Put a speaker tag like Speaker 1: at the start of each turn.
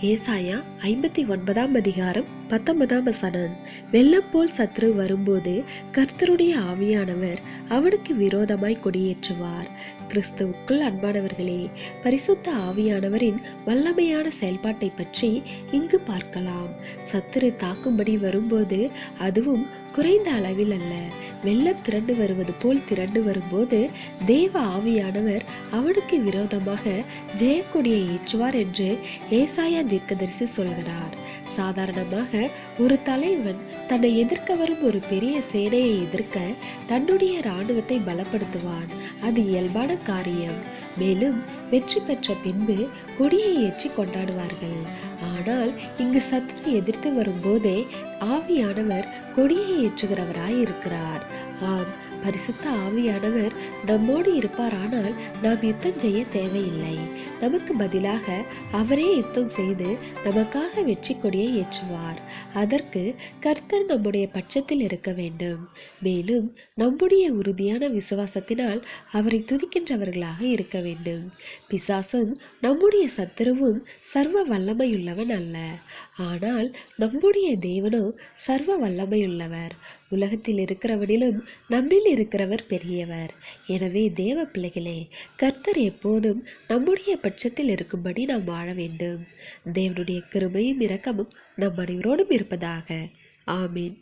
Speaker 1: ஏசாயா 59ஆம் அதிகாரம் 19ஆம் வசனம். வெள்ளம் போல் சத்துரு வரும்போது கர்த்தருடைய ஆவியானவர் அவனுக்கு விரோதமாய் கொடியேற்றுவார். கிறிஸ்துவுக்குள் அன்பானவர்களே, பரிசுத்த ஆவியானவரின் வல்லமையான செயல்பாட்டை பற்றி இங்கு பார்க்கலாம். சத்துரு தாக்கும்படி வரும்போது, அதுவும் குறைந்த அளவில் அல்ல, வெள்ளம் திரண்டு வருவது போல் திரண்டு வரும்போது தேவ ஆவியானவர் அவனுக்கு விரோதமாக ஜெயக்கொடியை ஏற்றுவார் என்று ஏசாயா தீர்க்கதரிசி சொல்கிறார். சாதாரணமாக ஒரு தலைவன் தன்னை எதிர்க்க வரும் ஒரு பெரிய சேனையை எதிர்க்க தன்னுடைய இராணுவத்தை பலப்படுத்துவான். அது இயல்பான காரியம். மேலும் வெற்றி பெற்ற பின்பு கொடியை ஏற்றி கொண்டாடுவார்கள். ஆனால் இங்கு சத்துரு எதிர்த்து வரும்போதே ஆவியானவர் கொடியை ஏற்றுகிறவராய் இருக்கிறார். ஆம், பரிசுத்த ஆவியானவர் நம்மோடு இருப்பாரானால் நாம் யுத்தம் செய்ய தேவையில்லை. நமக்கு பதிலாக அவரே யுத்தம் செய்து நமக்காக வெற்றி கொடியை ஏற்றுவார். அதற்கு கர்த்தர் நம்முடைய பட்சத்தில் இருக்க வேண்டும். மேலும் நம்முடைய உறுதியான விசுவாசத்தினால் அவரை துதிக்கின்றவர்களாக இருக்க வேண்டும். பிசாசும் நம்முடைய சத்துருவும் சர்வ வல்லமையுள்ளவன் அல்ல. ஆனால் நம்முடைய தேவனோ சர்வ வல்லமையுள்ளவர். உலகத்தில் இருக்கிறவனிலும் நம்மில் இருக்கிறவர் பெரியவர். எனவே தேவ பிள்ளைகளே, கர்த்தர் எப்போதும் நம்முடைய பட்சத்தில் இருக்கும்படி நாம் வாழ வேண்டும். தேவனுடைய கிருபையும் இரக்கமும் நம் அனைவரோடும் இருப்பதாக. ஆமீன்.